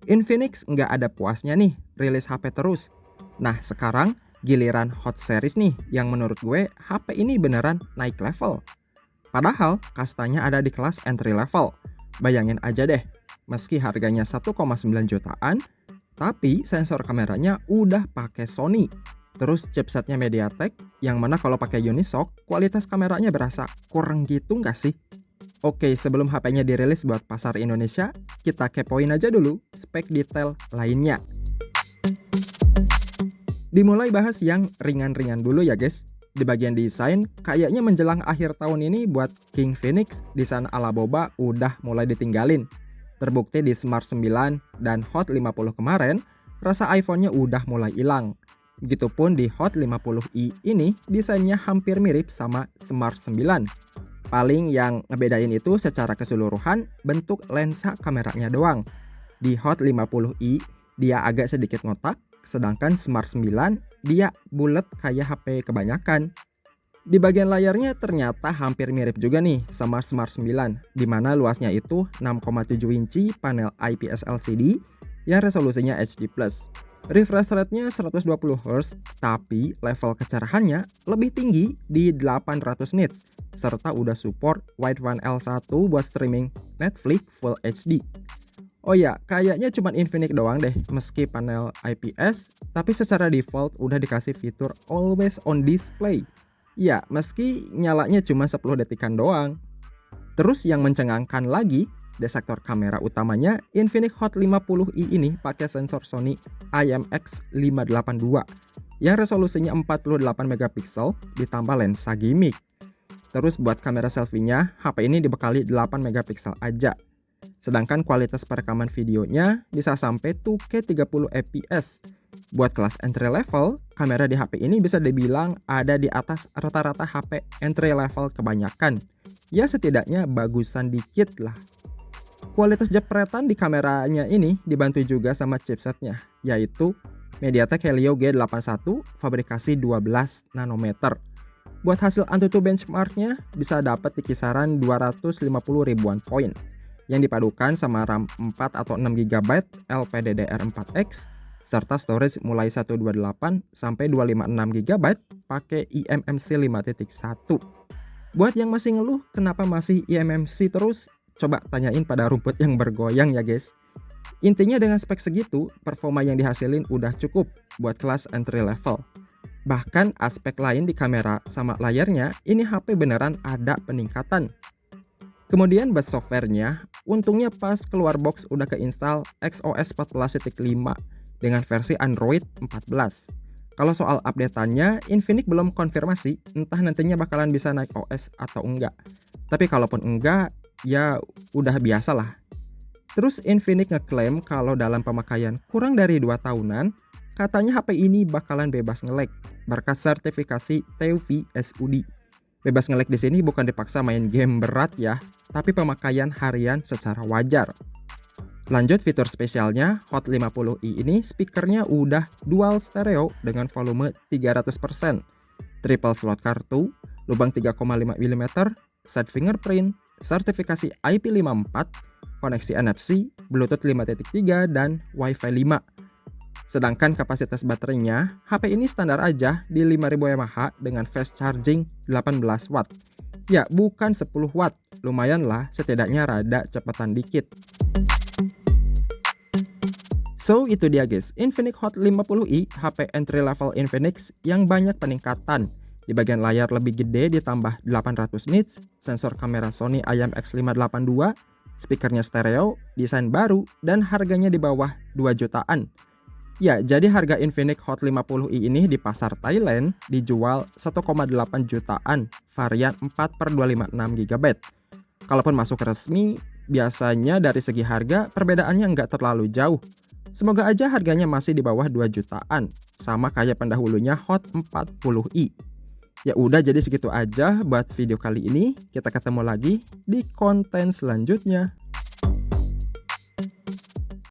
Infinix nggak ada puasnya nih, rilis HP terus. Nah sekarang giliran Hot Series nih, yang menurut gue HP ini beneran naik level. Padahal kastanya ada di kelas entry level. Bayangin aja deh, meski harganya 1,9 jutaan, tapi sensor kameranya udah pakai Sony. Terus chipsetnya MediaTek, yang mana kalau pakai Unisoc, kualitas kameranya berasa kurang gitu nggak sih? Oke, sebelum HP-nya dirilis buat pasar Indonesia, kita kepoin aja dulu spek detail lainnya. Dimulai bahas yang ringan-ringan dulu ya guys. Di bagian desain, kayaknya menjelang akhir tahun ini buat King Phoenix, desain ala boba udah mulai ditinggalin. Terbukti di Smart 9 dan Hot 50 kemarin, rasa iPhone-nya udah mulai hilang. Begitupun di Hot 50i ini, desainnya hampir mirip sama Smart 9. Paling yang ngebedain itu secara keseluruhan bentuk lensa kameranya doang. Di Hot 50i dia agak sedikit ngotak, sedangkan Smart 9 dia bulat kayak HP kebanyakan. Di bagian layarnya ternyata hampir mirip juga nih sama Smart 9, di mana luasnya itu 6,7 inci panel IPS LCD yang resolusinya HD+. Refresh rate-nya 120 Hz, tapi level kecerahannya lebih tinggi di 800 nits, serta udah support Wideband L1 buat streaming Netflix Full HD. Oh ya, kayaknya cuma Infinix doang deh meski panel IPS, tapi secara default udah dikasih fitur Always On Display. Ya, meski nyalanya cuma 10 detikan doang. Terus yang mencengangkan lagi, di sektor kamera utamanya, Infinix Hot 50i ini pakai sensor Sony IMX582 yang resolusinya 48 megapiksel ditambah lensa gimmick. Terus buat kamera selfie-nya, HP ini dibekali 8 megapiksel aja. Sedangkan kualitas perekaman videonya bisa sampai 2K 30 fps. Buat kelas entry level, kamera di HP ini bisa dibilang ada di atas rata-rata HP entry level kebanyakan. Ya setidaknya bagusan dikit lah. Kualitas jepretan di kameranya ini dibantu juga sama chipsetnya, yaitu MediaTek Helio G81 fabrikasi 12 nanometer. Buat hasil AnTuTu benchmarknya bisa dapat di kisaran 250 ribuan poin, yang dipadukan sama RAM 4 atau 6 GB LPDDR4X, serta storage mulai 128 sampai 256 GB pakai eMMC 5.1. Buat yang masih ngeluh kenapa masih eMMC terus, coba tanyain pada rumput yang bergoyang ya guys. Intinya dengan spek segitu, performa yang dihasilin udah cukup buat kelas entry level. Bahkan aspek lain di kamera sama layarnya, ini HP beneran ada peningkatan. Kemudian buat softwarenya, untungnya pas keluar box udah keinstal XOS 14.5 dengan versi Android 14. Kalau soal update-annya, Infinix belum konfirmasi entah nantinya bakalan bisa naik OS atau enggak. Tapi kalaupun enggak, ya udah biasa lah. Terus Infinix ngeklaim kalau dalam pemakaian kurang dari 2 tahunan, katanya HP ini bakalan bebas nge-lag berkat sertifikasi TUV SUD. Bebas nge-lag di sini bukan dipaksa main game berat ya, tapi pemakaian harian secara wajar. Lanjut fitur spesialnya, Hot 50i ini speakernya udah dual stereo dengan volume 300%, triple slot kartu, lubang 3,5 mm, side fingerprint, sertifikasi IP54, koneksi NFC, Bluetooth 5.3 dan Wi-Fi 5. Sedangkan kapasitas baterainya, HP ini standar aja di 5000 mAh dengan fast charging 18 watt. Ya, bukan 10 watt, lumayan lah setidaknya rada cepatan dikit. So itu dia guys, Infinix Hot 50i, HP entry level Infinix yang banyak peningkatan. Di bagian layar lebih gede ditambah 800 nits, sensor kamera Sony IMX582, speakernya stereo, desain baru, dan harganya di bawah 2 jutaan. Ya, jadi harga Infinix Hot 50i ini di pasar Thailand dijual 1,8 jutaan, varian 4/256 GB. Kalaupun masuk resmi, biasanya dari segi harga perbedaannya nggak terlalu jauh. Semoga aja harganya masih di bawah 2 jutaan, sama kayak pendahulunya Hot 40i. Ya udah, jadi segitu aja buat video kali ini. Kita ketemu lagi di konten selanjutnya.